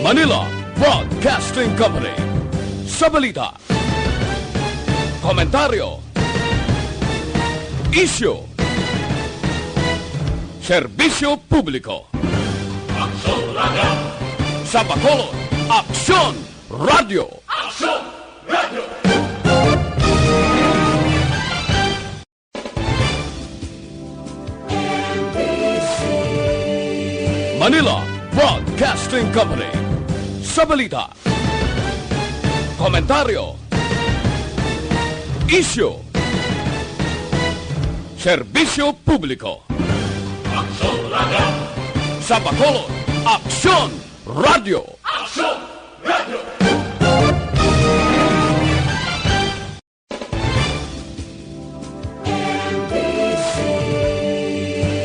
Manila Broadcasting Company. Sa balita, komentaryo, isyu, serbisyo publiko. Aksyon Radio! Sa Bacolod, Aksyon Radio! Aksyon Radio! Manila Broadcasting Company. Sa balita, komentaryo, isyu, serbisyo publiko. Aksyon Radio! Sa Bacolod, Aksyon Radio! Aksyon Radio!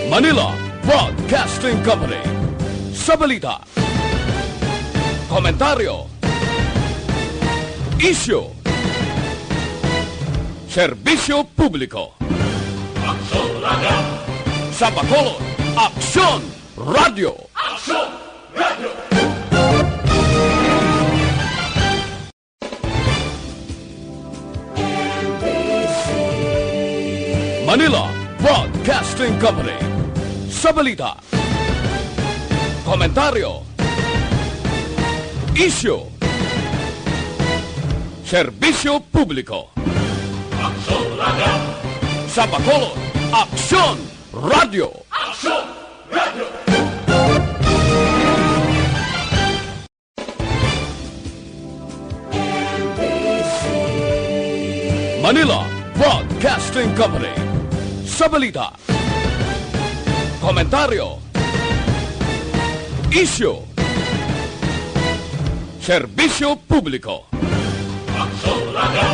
Manila Broadcasting Company. Sa balita, komentaryo, isyu, serbisyo publiko. Aksyon Radio! Sa Bacolod, Aksyon Radio! Aksyon Radio! Manila Broadcasting Company. Sa balita, komentaryo, isyu, serbisyo publiko. Aksyon Radio! Sa Bacolod, Aksyon Radio! Aksyon Radio! Manila Broadcasting Company. Sa balita, komentaryo, isyu, serbisyo publiko. Aksyon Radio!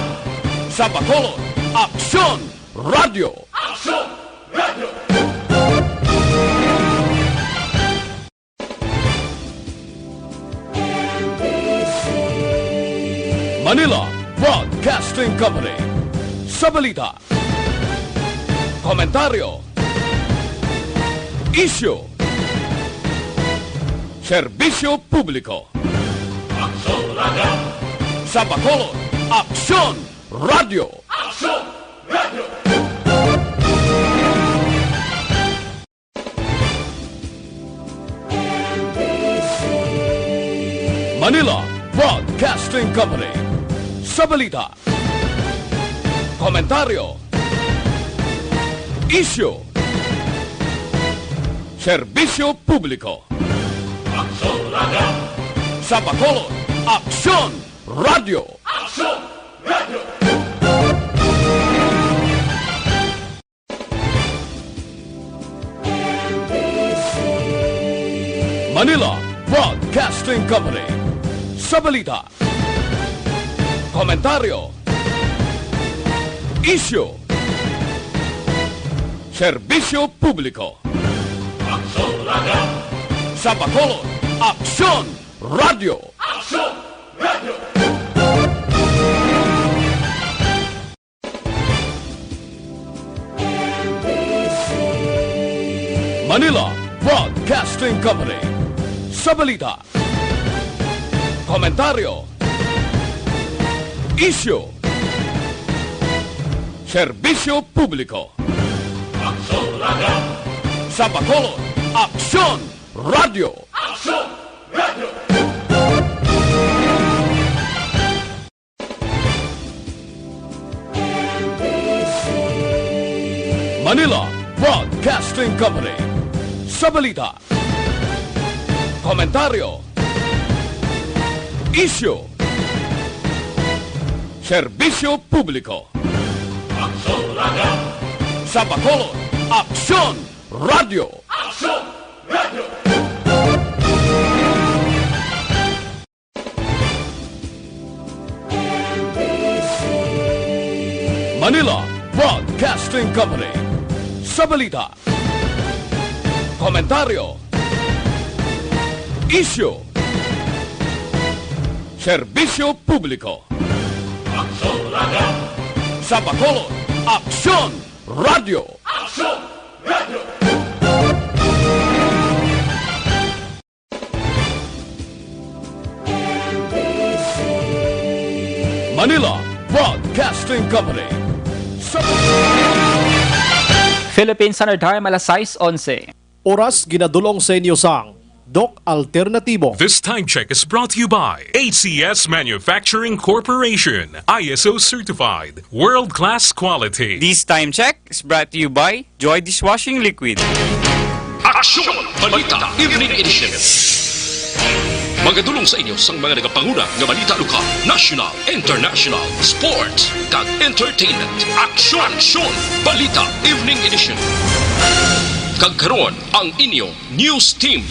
Sa Bacolod, Aksyon Radio! Aksyon Radio! Manila Broadcasting Company. Sa balita, komentaryo, isyu, serbisyo publiko. Aksyon Radio! Sa Bacolod, Aksyon Radio! Aksyon Radio! Manila Broadcasting Company. Sa balita, komentaryo, isyu, serbisyo publiko. Aksyon Radio! Sa Bacolod, Aksyon Radio! Aksyon Radio! Manila Broadcasting Company. Sa balita, komentaryo, isyu, serbisyo publiko. Aksyon Radio! Sa Bacolod, Aksyon Radio! Aksyon Radio! Manila Broadcasting Company. Sa balita, komentaryo, isyu, serbisyo publiko. Aksyon Radio! Sa Bacolod, Aksyon Radio! Aksyon Radio! Manila Broadcasting Company. Sa balita, komentaryo, isyu, serbisyo publiko. Aksyon Radio! Sa Bacolod, Aksyon Radio! Aksyon Radio! Manila Broadcasting Company. Sa balita, komentaryo, isyu, serbisyo publiko. Aksyon Radio! Sa Bacolod, Aksyon Radio! Aksyon Radio! Manila Broadcasting Company. Philippine Standard Time, alas 6:11. Oras ginadulong sa inyo sang Doc Alternatibo. This time check is brought to you by ACS Manufacturing Corporation, ISO certified, world-class quality. This time check is brought to you by Joy Dishwashing Liquid. Aksyon! Balita Evening Edition. Magadulong sa inyo sang mga nagapanguna nga balita lokal, national, international, sports, kag entertainment. Aksyon! Balita Evening Edition. Kag karon ang inyong news team.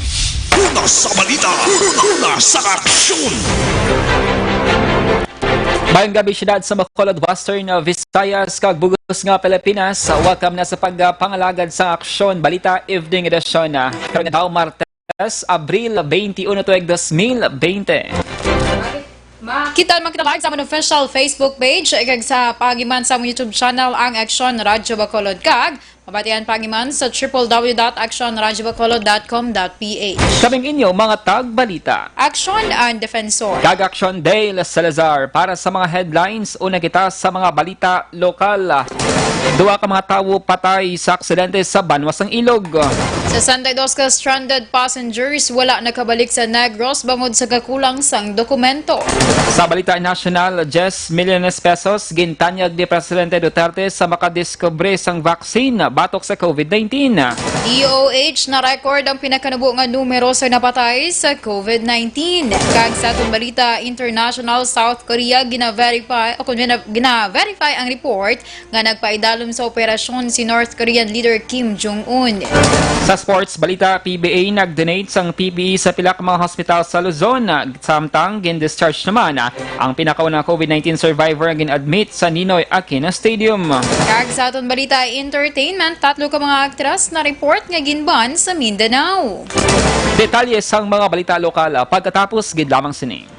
Una sa balita, una sa aksyon. Mayong gabi syudad sa Bacolod, Western Visayas, kag bugos nga Pilipinas. Welcome na sa pagpangalagad sa Aksyon Balita Evening Edition. Karong adlaw Martes, Abril 21, 2020. Kita naman kinakain sa aming official Facebook page kag sa pagiman sa among YouTube channel ang Aksyon Radio Bacolod kag mabatian pagiman sa www.actionradiobacolod.com.ph. Kaming inyo mga tag-balita. Aksyon ang Defensor. Kag Aksyon Dale Salazar para sa mga headlines. Una kita sa mga balita lokal. Duwa ka mga tawo patay sa aksidente sa Banwasang Ilog. 62 ka stranded passengers wala nakabalik sa Negros bangod sa kakulang sang dokumento. Sa balita national, 10 milyones pesos gintanyag ni Presidente Duterte sa makadiskubre sang vaccine batok sa COVID-19. DOH na record ang pinakanubo nga numero sa napatay sa COVID-19. Kag sa atong balita international, South Korea gina-verify ang report nga nagpaidalom sa operasyon si North Korean leader Kim Jong-un. Sa sports balita, PBA nag-donate sang PPE sa pila ka mga hospital sa Luzon. Samtang gin-discharge naman ang pinakaunang COVID-19 survivor ang gin-admit sa Ninoy Aquino Stadium. Kag sa atong balita entertainment, 3 ka mga aktras na report nga ginban sa Mindanao. Detalye sang mga balita lokal pagkatapos gid lamang sini.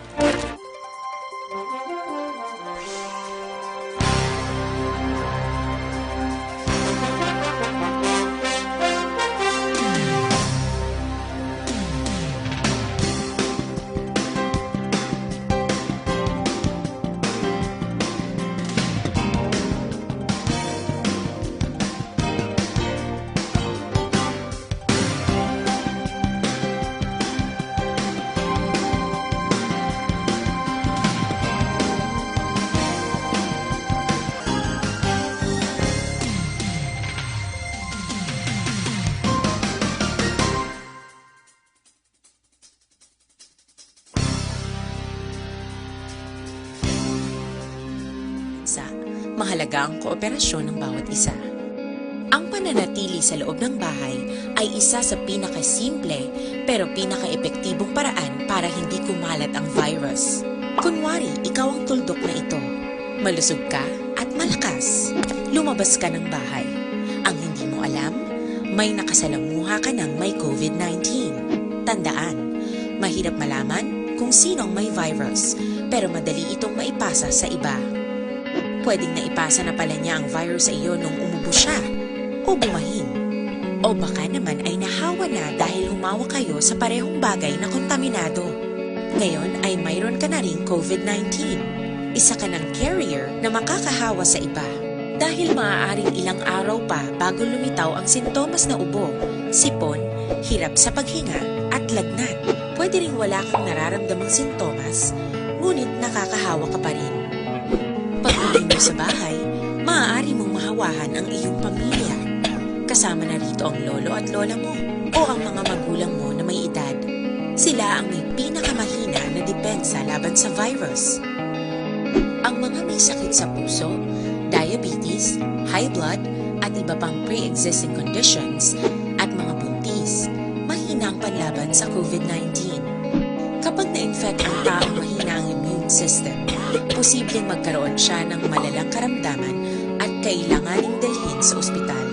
Mahalaga ang kooperasyon ng bawat isa. Ang pananatili sa loob ng bahay ay isa sa pinakasimple pero pinaka-epektibong paraan para hindi kumalat ang virus. Kunwari, ikaw ang tuldok na ito. Malusog ka at malakas. Lumabas ka ng bahay. Ang hindi mo alam, may nakasalamuha ka ng may COVID-19. Tandaan, mahirap malaman kung sino ang may virus pero madali itong maipasa sa iba. Pwedeng naipasa na pala niya ang virus sa iyo nung umubo siya o bumahin. O baka naman ay nahawa na dahil humawa kayo sa parehong bagay na kontaminado. Ngayon ay mayroon ka na ring COVID-19. Isa ka ng carrier na makakahawa sa iba. Dahil maaaring ilang araw pa bago lumitaw ang sintomas na ubo, sipon, hirap sa paghinga at lagnat. Pwede ring wala kang nararamdamang sintomas, ngunit nakakahawa ka pa rin. Pag-uwi mo sa bahay, maaari mong mahawahan ang iyong pamilya. Kasama na rito ang lolo at lola mo o ang mga magulang mo na may edad. Sila ang may pinakamahina na depensa laban sa virus. Ang mga may sakit sa puso, diabetes, high blood, at iba pang pre-existing conditions at mga buntis, mahina ang panlaban sa COVID-19. Kapag na-infect ang taong mahina ang immune system, posibleng magkaroon siya ng malalang karamdaman at kailanganing dalhin sa ospital.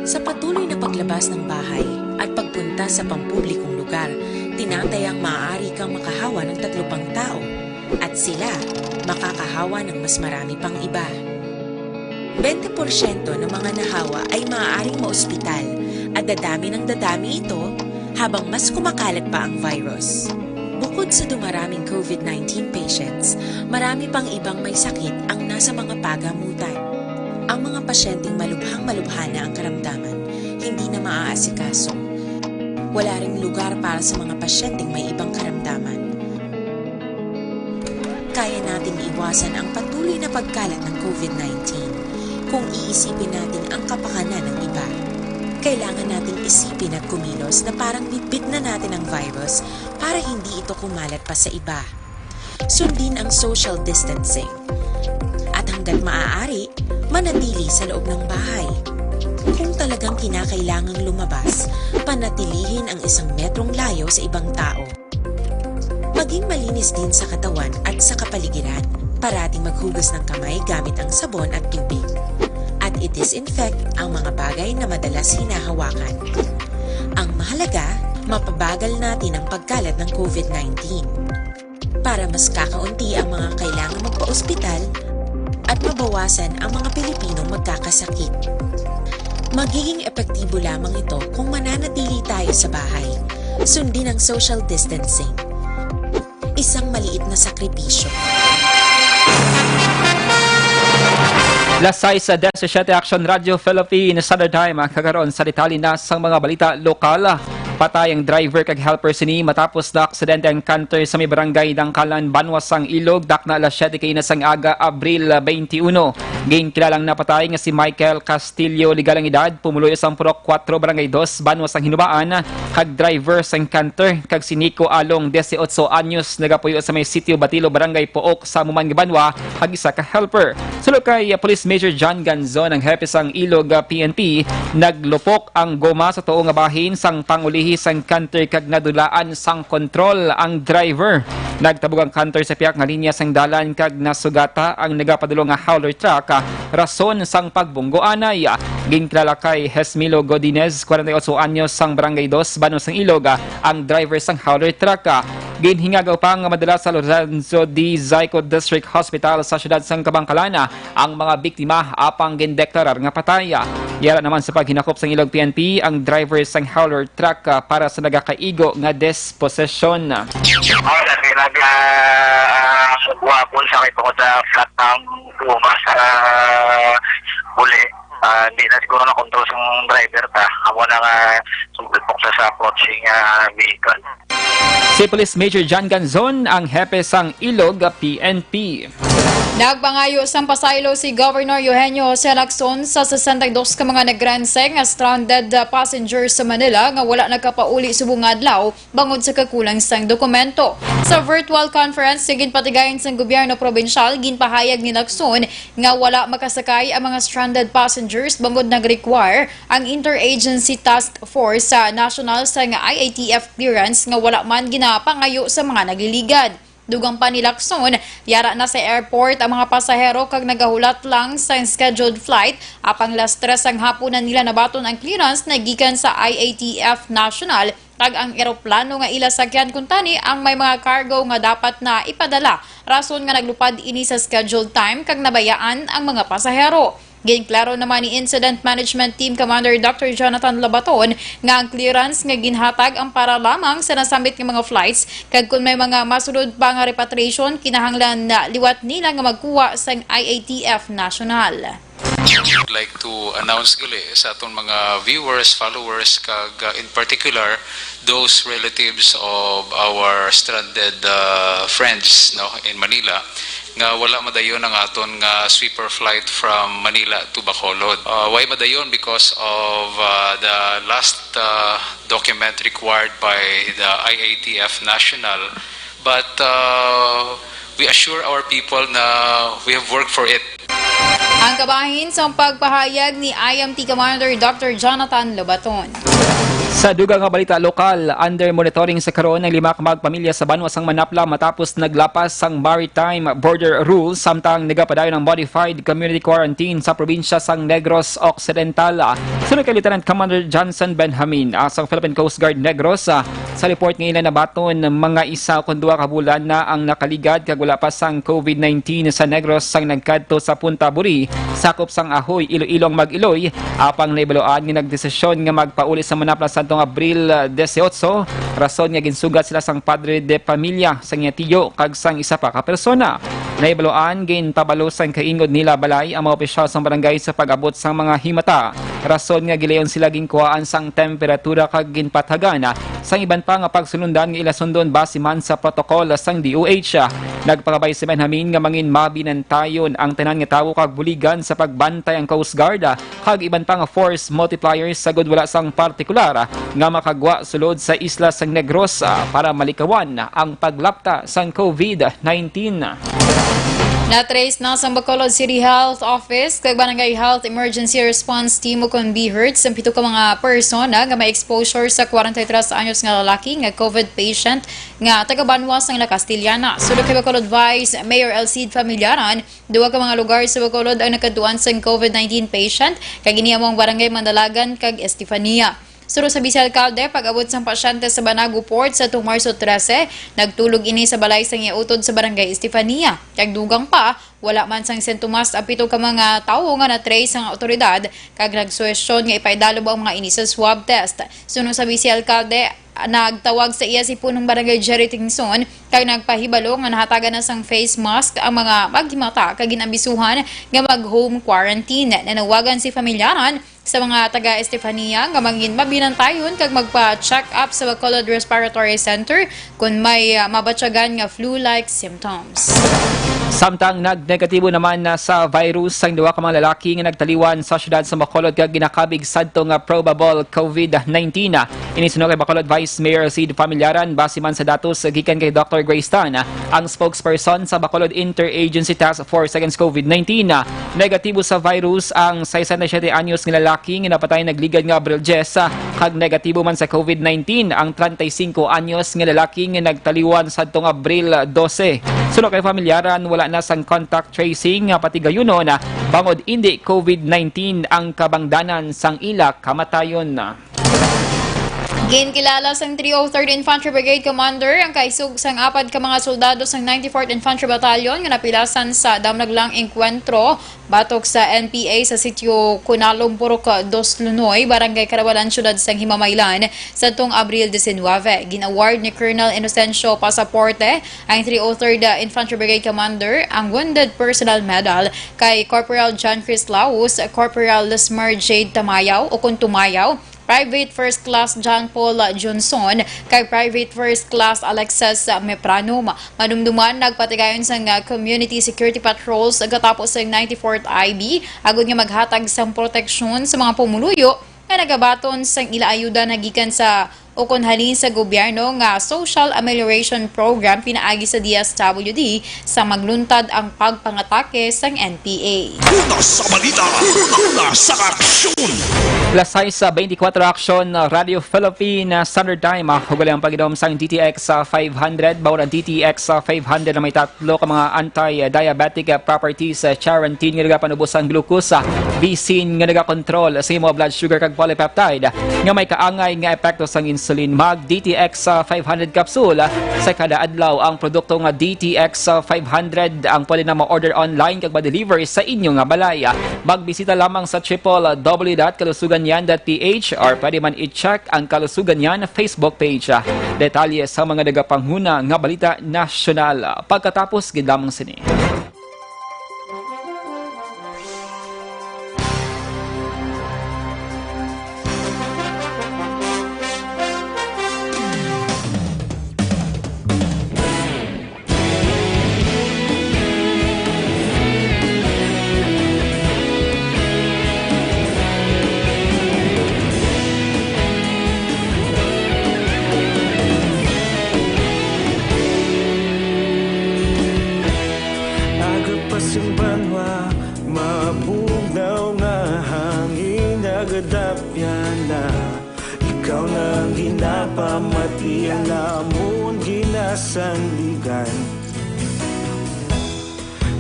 Sa patuloy na paglabas ng bahay at pagpunta sa pampublikong lugar, tinatayang maaari kang makahawa ng 3 pang tao at sila makakahawa ng mas marami pang iba. 20% ng mga nahawa ay maaaring maospital at dadami ng dadami ito habang mas kumakalat pa ang virus. Bukod Bukod sa dumaraming COVID-19 patients, marami pang ibang may sakit ang nasa mga pagamutan. Ang mga pasyenteng malubhang-malubha na ang karamdaman, hindi na maaasikaso. Wala ring lugar para sa mga pasyenteng may ibang karamdaman. Kaya nating iwasan ang patuloy na pagkalat ng COVID-19 kung iisipin natin ang kapakanan ng iba. Kailangan nating isipin at kumilos na parang bitbit na natin ang virus para hindi ito kumalat pa sa iba. Sundin ang social distancing. At hanggat maaari, manatili sa loob ng bahay. Kung talagang kinakailangang lumabas, panatilihin ang 1 metrong layo sa ibang tao. Maging malinis din sa katawan at sa kapaligiran. Parating maghugas ng kamay gamit ang sabon at tubig. At i-disinfect ang mga bagay na madalas hinahawakan. Ang mahalaga, mapabagal natin ang pagkalat ng COVID-19 para mas kakaunti ang mga kailangang magpa-ospital at mabawasan ang mga Pilipinong magkakasakit. Magiging epektibo lamang ito kung mananatili tayo sa bahay. Sundin ang social distancing. Isang maliit na sakripisyo. Lasay sa 17 Aksyon Radio Philippines Standard Time kagaron sa detalye na sang mga balita lokal. Patay ang driver kag helper sini matapos na aksidente ang kantor sa may barangay Dangkalan, Banwasang Ilog, dakna alas 7 kay nasang aga Abril 21. Gain kilalang napatay nga si Michael Castillo, ligalang edad, pumuloy sa Purok 4 Barangay 2, Banwasang Hinubaan, kag driver sang kantor kag si Nico Along, 18 anyos, nagapuyo sa may sitio Batilo, Barangay Pook sa Muman, Banwa, kag isa ka helper. Sulod kay Police Major John Ganzon, ang hepe sang Ilog PNP, naglupok ang goma sa tuong nga bahin sang panguli sang kantor kag nadulaan sang kontrol ang driver. Nagtabog ang kantor sa piyak nga linya sang dalan kag nasugata ang nagapadulong nga hauler truck. Rason sang pagbunggo anay. Ginkilala kay Hesmilo Godinez, 48 anyos, sang Barangay 2, Banos ng Ilog, ang driver sang hauler truck. Ginhingagaw pa nga madala sa Lorenzo D. Zyco District Hospital sa siyudad sang Kabangkalan ang mga biktima apang gindeklarar nga patay. Yara naman sa paghinakop sang Ilog PNP ang driver sang hauler truck para sa nagakaigo nga dispossession. Wapon sa ko sa flat ng puma sa huli. Hindi na siguro na control sa driver ta. Ako na nga sumulpok sa approaching vehicle. Si Police Major John Ganzon, ang hepe sang Ilog PNP. Nagpangayo sang pasaylo si Governor Eugenio Aksyon sa 62 ka mga nagranseng nga stranded passengers sa Manila nga wala nagkapauli subong adlaw bangod sa kakulang sang dokumento. Sa virtual conference sigin patigayon sang gobyerno probinsyal, ginpahayag ni Aksyon nga wala makasakay ang mga stranded passengers bangod nag-require ang Interagency Task Force sa national sang IATF clearance nga wala man ginapangayo sa mga nagliligad. Dugang pa ni Aksyon, yara na sa airport ang mga pasahero kag nagahulat lang sa scheduled flight apang last 3 ang hapunan nila nabaton ang clearance na gikan sa IATF National kag ang eroplano nga ila sakyan kuntani ang may mga cargo nga dapat na ipadala. Rason nga naglupad ini sa scheduled time kag nabayaan ang mga pasahero. Ginklaro naman ni Incident Management Team Commander Dr. Jonathan Labaton nga ang clearance nga ginhatag ang para lamang sa nasambit ng mga flights kag kung may mga masunod pa nga repatriation kinahanglan na liwat nila nga magkuha sa IATF National. I'd like to announce gali sa atong mga viewers, followers, kag in particular those relatives of our stranded friends in Manila nga wala madayon ang aton nga sweeper flight from Manila to Bacolod. Why madayon? Because of the last document required by the IATF National. But we assure our people na we have worked for it. Ang kabahin sa pagpahayag ni IMT Commander Dr. Jonathan Labaton. Sa dugang nga balita lokal, under monitoring sa karon ng 5 kamagpamilya sa Banwasang Manapla matapos naglapas sang maritime border rules samtang nagapadayon ng modified community quarantine sa probinsya sang Negros Occidental. Sunod kay Lieutenant Commander Johnson Benjamin, asang Philippine Coast Guard Negros, Sa report ng ilan na baton, mga isa o kundua ka bulan na ang nakaligad kag wala pa sang COVID-19 sa Negros sang nagkadto sa Punta Buri, sakop sang Ahoy, Iloilong Mag-Iloy, apang naibaloan nga nagdesisyon nga magpauli sa manapla sa Abril 18, rason nga ginsugat sila sang padre de pamilya sang tiyo kag sang isa pa ka persona. Naibaloan gin pabalo sang kaingod nila balay ang mga opisyal sang barangay sa pag-abot sang mga himata. Rason nga gilayon sila ginkuhaan sang temperatura kag ginpathagan sang iban pa nga pagsunundan nga ilasundon base man sa protokol sang DOH. Nagpakabay si Benjamin nga mangin mabinantayon ang tanan nga tawo kag buligan sa pagbantay ang Coast Guard kag iban pa nga force multipliers sa wala sang partikular nga makagwa sulod sa isla sang Negros para malikawan ang paglapta sang COVID-19. Na-trace na sa Bacolod City Health Office kag Barangay Health Emergency Response Team o kon BHERTS ang pito ka mga persona nga may exposure sa 43 anyos nga lalaki nga COVID patient nga taga Banwas ng La Castillana. Sulod kay Bacolod Vice Mayor Elcid Familiaran, duwa ka mga lugar sa Bacolod ang nakaduan sa COVID-19 patient kag iniamong Barangay Mandalagan kag Estefania. Suro sa Vice-Alcalde, pag-abot sang pasyente sa Banago Port sa 2 Marso 13, nagtulog ini sa balay sang iutod sa Barangay Estefania. Kag dugang pa, wala man sang sintomas ang pito ka mga tawo nga na-trace ang otoridad kag nagsuwestyon nga ipaidalob ang mga ini sa swab test. Suno sa Vice-Alcalde, nagtawag sa iya si punong Barangay Jerry Tingson kag nagpahibalo nga nahatagan na sang face mask ang mga maghimata kag ginambisuhan nga mag-home quarantine. Nanawagan si Familiaran sa mga taga Estefania nga mangin mabinantayon kag magpa-check up sa Bacolod Respiratory Center kung may mabatyagan nga flu-like symptoms. Samtang nagnegatibo naman na sa virus ang duwa ka mga lalaki nga nagtaliwan sa syudad sa Bacolod kag ginakabig sadto nga probable COVID-19. Inisuno kay Bacolod Vice Mayor Sid Familiaran base man sa datos gikan kay Dr. Grace Tan, ang spokesperson sa Bacolod Interagency Task Force Against COVID-19. Negatibo sa virus ang 67 anyos nga lalaki nga napatay nagligad nga Abril 10 kag negatibo man sa COVID-19 ang 35 anyos nga lalaki nga nagtaliwan sadto nga Abril 12. Suno kay Familiaran, wala na sang contact tracing pati gayunon bangod hindi COVID-19 ang kabangdanan sang ila kamatayon. Ginkilala sang 303rd Infantry Brigade Commander ang kaisug sang apad ka mga soldado sang 94th Infantry Battalion nga napilasan sa damnaglang engkwentro batok sa NPA sa sitio Kunalong Purok 2 Lunoy, Barangay Karawalan, Syudad sang Himamaylan sa tong Abril 19. Gin-award ni Colonel Inocencio Pasaporte ang 303rd Infantry Brigade Commander ang Wounded Personnel Medal kay Corporal John Chris Laus, Corporal Lesmer Jade Tamayaw o Kuntumayaw, Private First Class John Paul Johnson kay Private First Class Alexis Meprano. Manumduman nagpatigayon sa Community Security Patrols katapos sa 94th IB agud nga maghatag sang proteksyon sa mga pumuluyo nga nagabaton sang ila ayuda nagikan sa o kung halin sa gobyerno nga Social Amelioration Program pinaagi sa DSWD sa magluntad ang pagpangatake sang NPA. Una sa balita, una sa aksyon. Lasay sa 24 Aksyon Radio Philippine Standard Time. Hugali ang pag-inom sang DTX 500. Bawal ang DTX 500 na may tatlo ka mga anti-diabetic properties. Charantin nga nagapanubos ang glucose. Bisin nga nagakontrol sa imo blood sugar kag polypeptide. Nga may kaangay nga epekto sang insulin. Mag DTX 500 capsule. Sa kada adlaw ang produkto nga DTX 500 ang pwede na ma-order online kag ma-deliver sa inyo nga balay. Magbisita lamang sa www.kalusuganyan.ph or pwede man i-check ang Kalusugan Yan Facebook page. Detalye sa mga nagapanghuna nga balita nasyonal. Pagkatapos gid lamang sini. Ikaw na ginapamati ang lamon ginasandigan.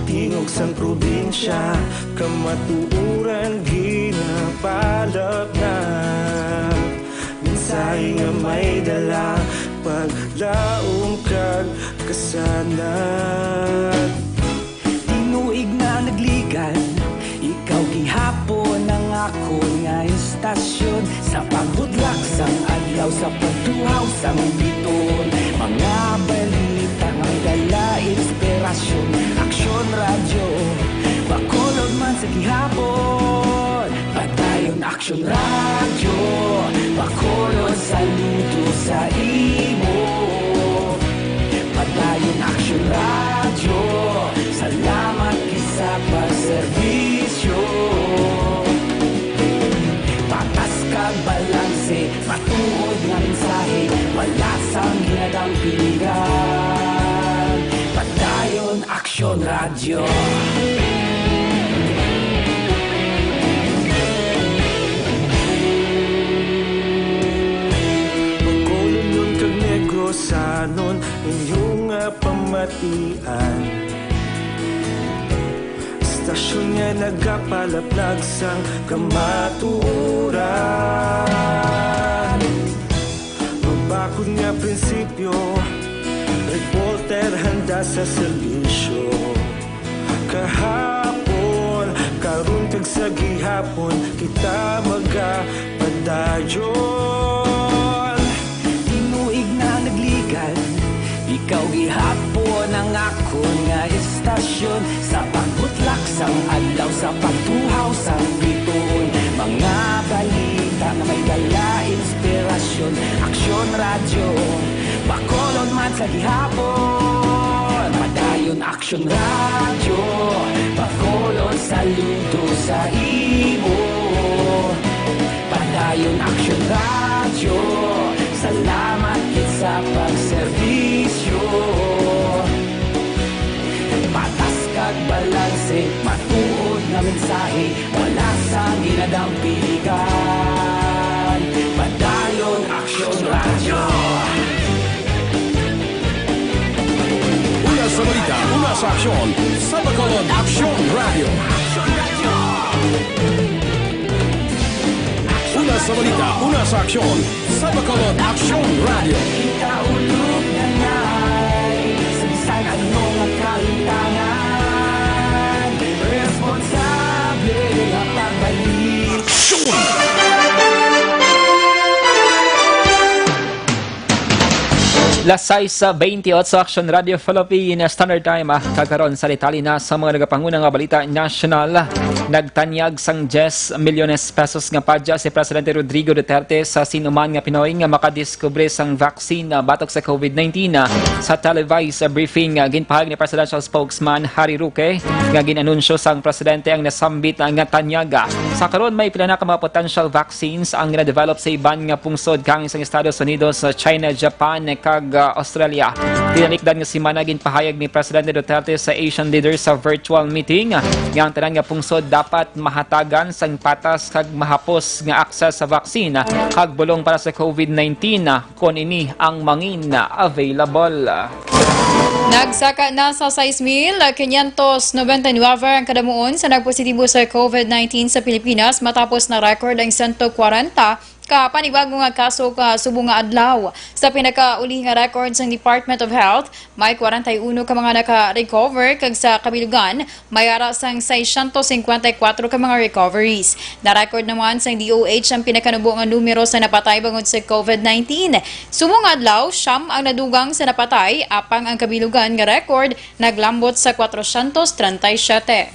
Tingog sang probinsya kamatuuran ginapalap na. Minsay nga may dala paglaong kag kasanat. Tinuig na nagligan, ikaw gihapon ang ako nga istasyon. Sa paghudlak sang adlaw, sa pagtuhaw sang biton. Mga balita nga may dala inspirasyon. Aksyon radyo, bakolod man sa gihapon. Padayon Aksyon radyo, bakolod saludo sa imo. Padayon Aksyon radyo, salamat kisa pagserbisyo. Patas kag balanse, matuod nga mensahe, wala sang ginadang pilihan. Padayon Aksyon radyo. Sanon inyong pamatian. Stasyon nga nagapalaplag sang kamaturan. Mabakod nga prinsipyo, reporter handa sa serbisyo. Kahapon, karun kag sa gihapon, kita magapadayon. Tinuig na nagligan, ikaw gihapon ang ako nga istasyon. Sa pagbutlak sang adlaw, sa pagtuhaw sang biton. Mga balita na may dala inspirasyon. Aksyon radyo, bakolod man sa gihapon. Padayon Aksyon radyo, bakolod saludo sa imo. Padayon Aksyon radyo, salamat kit sa pagserbisyo. Patas kag balanse, matuod nga mensahe, wala sang ginadang piligan. Padayon Aksyon radyo. Una sa balita, una sa aksyon, sa bakolod Aksyon Radio. Una sa balita, una sa aksyon, sa bakolod Aksyon Radio. Ikaulog na ngay, sa bisan anong kalintangan. Responsable nga pagbalik. Lasay sa 28 sa Aksyon Radio Philippines Standard Time kagaron sa litali na sa mga nagapangunang nga balita national. Nagtanyag sang 10 milyones pesos nga padya si Presidente Rodrigo Duterte sa sinuman nga Pinoy nga makadiskubre sang vaccine batok sa COVID-19. Sa televised briefing ginpahayag ni Presidential Spokesman Harry Roque nga ginanunsyo sang presidente ang nasambit nga tanyaga. Sa karon may pila na ka mga potential vaccines ang na-develop sa iban nga pungsod kang isang Estados Unidos, China, Japan kag Australia. Tinanikdan nga si Managin pahayag ni Presidente Duterte sa Asian leaders sa virtual meeting nga ang tanan nga pungsod dapat mahatagan sang patas kag mahapos nga akses sa vaksina kag bulong para sa COVID-19 kon ini ang mangin available. Nagsaka na sa 6,599 ang kadamuon sa nagpositibo sa COVID-19 sa Pilipinas matapos na record ang 140 panibagong nga kaso subong nga adlaw. Sa pinakauli nga record sa Department of Health, may 41 ka mga naka-recover kag sa kabilugan may ara sang 654 ka mga recoveries. Na-record naman sa DOH ang pinakanubo nga numero sa napatay bangod sa COVID-19. Subong adlaw, siyam ang nadugang sa napatay, apang ang kabilugan nga record naglambot sa 437.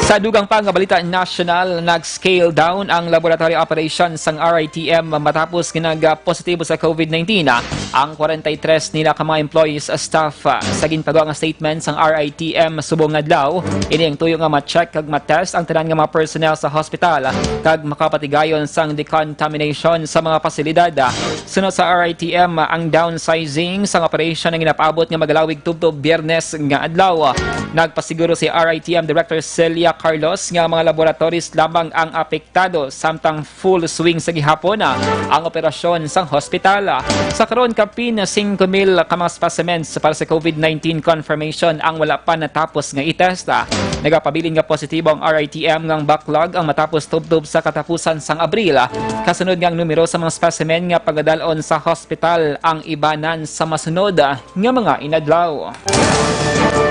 Sa dugang pa nga balita national, nag-scale down ang laboratory operations ng RITM matapos ginag-positibo sa COVID-19 ang 43 nila ka mga employees staff. Sa ginpagawa nga statement ng RITM subong adlaw, ini ang tuyo nga ma-check kag ma-test ang tanan nga mga personnel sa hospital kag makapatigayon sang decontamination sa mga pasilidad. Sunod sa RITM, ang downsizing sang operation ang ginapaabot nga magalawig tubtob Biyernes nga adlaw. Nagpasiguro si RITM Director Celia Carlos nga mga laboratories lamang ang apektado samtang full swing sa gihapon ang operasyon sa hospital. Sa karon kapin 5,000 ka mga specimens para sa COVID-19 confirmation ang wala pa natapos nga itest. Nagapabilin nga positibo ang RITM ngang backlog ang matapos tubtob sa katapusan sang Abril. Kasunod ngang numero sa mga specimen nga pagdalon sa hospital ang ibanan sa masunod nga mga inadlaw.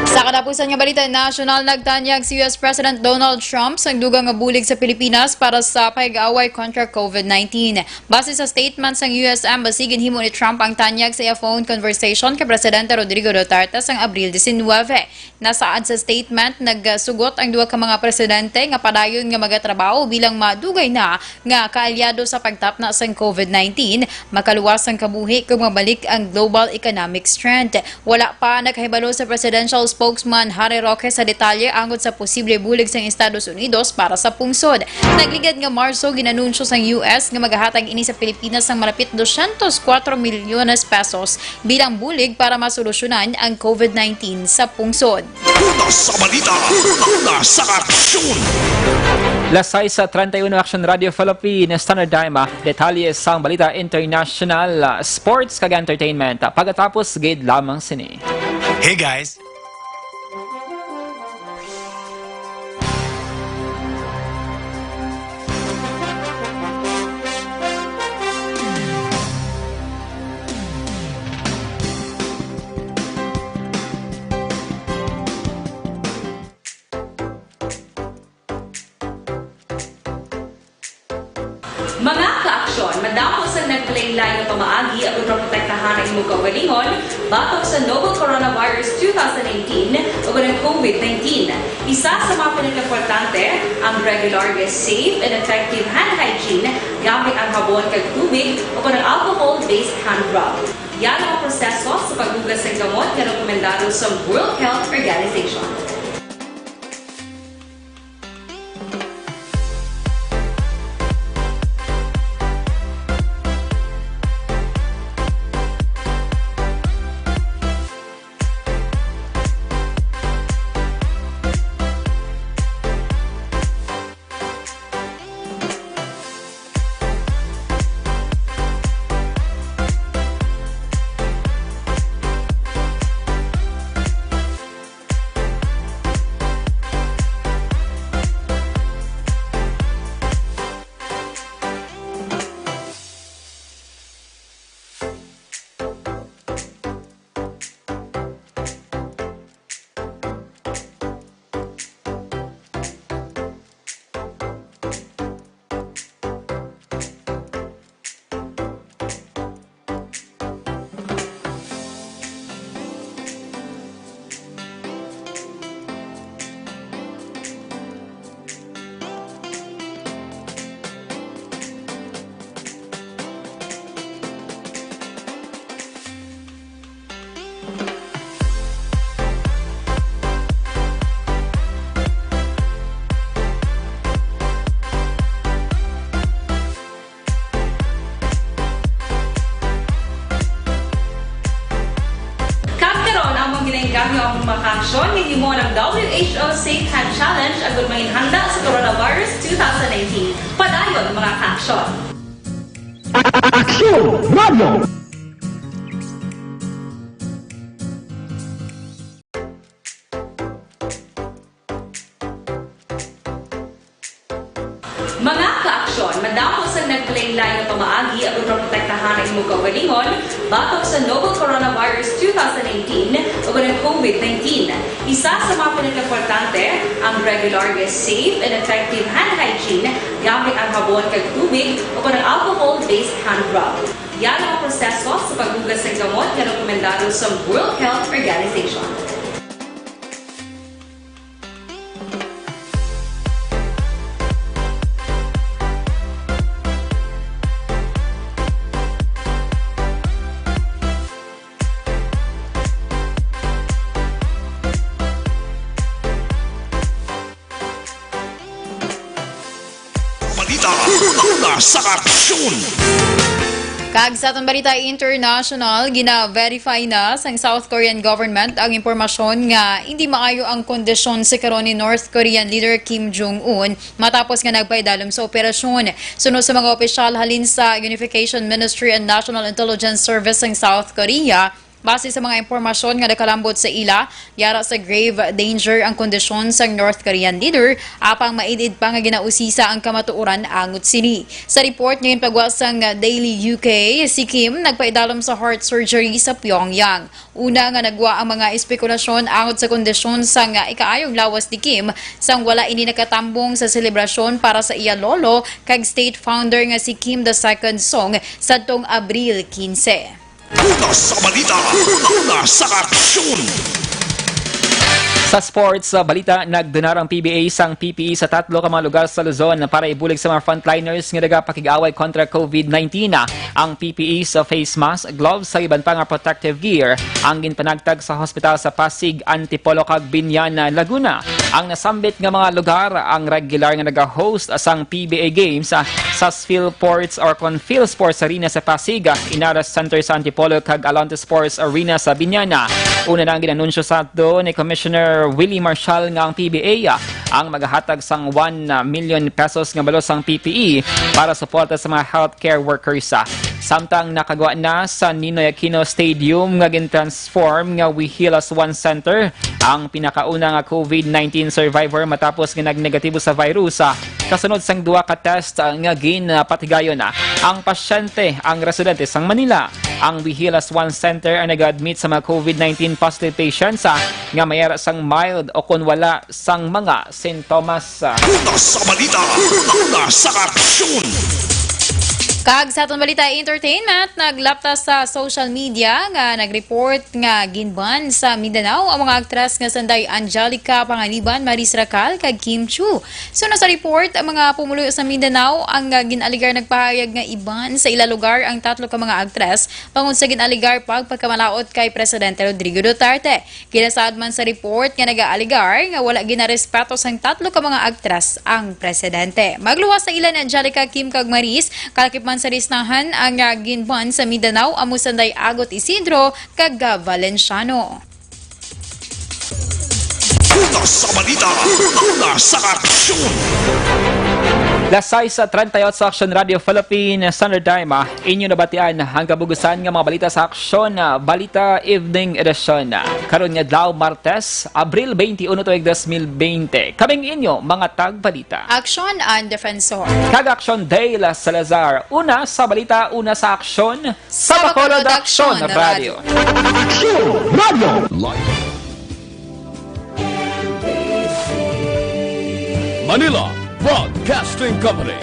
Sa katapusan nga balita national, nagtanyag si US President Donald Trump sa dugang nga bulig sa Pilipinas para sa pag-aaway kontra COVID-19. Base sa statement ng US Embassy, ginhimo ni Trump ang tanyag sa phone conversation kay Presidente Rodrigo Duterte sa Abril 19. Nasaad sa statement, nagsugot ang duwa ka mga presidente nga padayon nga magatrabaho bilang madugay na nga kaalyado sa pagtapna sa COVID-19, makaluwas ang kabuhi kung mabalik ang global economic strength. Wala pa nakahibalo sa presidential spokesman Harry Roque sa detalye angod sa posible bulig sa Estados Unidos para sa pungsod. Nagligad nga Marso, ginanunsyo sa US nga maghahatag ini sa Pilipinas ng malapit 204 milyones pesos bilang bulig para masolusyonan ang COVID-19 sa pungsod. Una sa balita, una sa aksyon. Lasay sa 31 Action Radio Philippines Standard Time, detalye sa Balita International, Sports kag Entertainment. Pagkatapos, gate lamang sini. Hey guys! Mga ka-aksyon, madamos ang nagpalaylay ng pamaagi at protektahan ang imong kaugalingon batok sa novel coronavirus 2018 o ng COVID-19. Isa sa mga pinaka-importante ang regular, safe, and effective hand hygiene gamit ang habon kag tubig o ng alcohol-based hand rub. Yan ang proseso sa paghugas ng gamot na rekomendado sa World Health Organization. Gamyo ang makaksyon, hindi mo ng WHO Safe Hand Challenge ang gulmain handa sa coronavirus 2019. Padayon mga kaaksyon! Aksyon Radio! Mga kaaksyon, madamos ang nagpalaylay ng pamaagi at protektahan ang imong kaugalingon batok sa novel coronavirus 2018 o ng COVID-19. Isa sa mga pinaka-importante ang regular, safe, and effective hand hygiene gamit ang habon kag tubig o ng alcohol-based hand rub. Yan ang proseso sa paghugas ng gamot na rekomendado sa World Health Organization. Balita, una sa aksyon. Kag sa atong balita international, gina-verify na sa South Korean government ang impormasyon nga hindi maayo ang kondisyon sa karon ni North Korean leader Kim Jong-un matapos nga nagpaidalom sa operasyon. Sunod sa mga opisyal halin sa Unification Ministry and National Intelligence Service ng South Korea, base sa mga impormasyon nga nakalambot sa ila, yara sa grave danger ang kondisyon sa North Korean leader, apang maidid pa nga ginausisa ang kamatuoran angot sini. Sa report ngayon pagwasang Daily UK, si Kim nagpaidalom sa heart surgery sa Pyongyang. Una nga nagwa ang mga espekulasyon angot sa kondisyon sa nga ikaayong lawas ni Kim sang wala ini nakatambong sa selebrasyon para sa iya lolo kag state founder nga si Kim II Song sadtong Abril 15. Una sa balita, una sa aksyon. Sa sports balita, nagdonar ang PBA sang PPE sa 3 ka mga lugar sa Luzon para ibulig sa mga frontliners nga nagapakig-away kontra COVID-19. Ang PPE sa face mask, gloves sa iban pa nga protective gear ang ginpanagtag sa hospital sa Pasig, Antipolo kag Binyan, Laguna. Ang nasambit nga mga lugar ang regular nga naga-host sang PBA games sa Philports or Confil Sports Arena sa Pasig, Inaras Center sa Antipolo kag Alonte Sports Arena sa Binyan. Una na ang ginanunsyo sa ato ni Commissioner Willie Marshall nga ang PBA ang maghahatag sang 1 million pesos nga balos sang PPE para suporta sa mga healthcare workers. Samtang nakagawa na sa Ninoy Aquino Stadium nga gin-transform nga We Heal as One Center ang pinakauna nga COVID-19 survivor matapos nga nagnegatibo sa virus. Kasunod sang 2 ka test nga ginpatigayon ang pasyente ang residente sang Manila. Ang We Heal as One Center ang nag-admit sa mga COVID-19 positive patients nga mayara sang mild o kung wala sang mga sintomas. Una sa balita, una sa aksyon. Kag sa atong balita entertainment, naglaptas sa social media nga nagreport nga ginban sa Mindanao ang mga aktres nga sanday Angelica Panganiban, Maris Racal kag Kim Chu. Sunod sa report, ang mga pumuluyo sa Mindanao ang ginaligar nagpahayag nga iban sa ila lugar ang 3 ka mga aktres pangun sa ginaligar pagkamalaot kay Presidente Rodrigo Duterte. Kinasaad man sa report nga nagaaligar nga wala ginarespeto sang 3 ka mga aktres ang presidente. Magluwas sa ilan Angelica, Kim kag Maris, kalakip man sa risnahan ang ginban sa Mindanao amo sanday Agot Isidro kag Valenciano. Una sa balita, una sa aksyon. Lasay sa 38 sa Aksyon Radio Philippine Standard Time, inyo nabatian ang kabugusan nga mga balita sa Aksyon Balita Evening Edition. Karon nga adlaw Martes, Abril 21, 2020. Kaming inyo mga tagbalita. Aksyon and Defensor. Kag Aksyon Day la Salazar. Una sa balita, una sa Aksyon sa Bacolod Aksyon Radio. Aksyon Radio. Manila Broadcasting Company.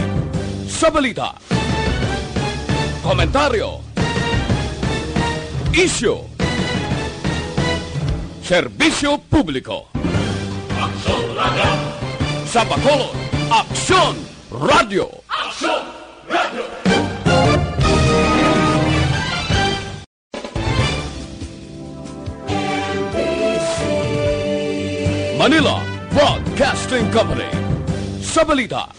Sa balita, komentaryo, isyu, serbisyo publiko. Aksyon Radio. Sa Bacolod, Aksyon Radio. Aksyon Radio. Manila Broadcasting Company. Sa balita,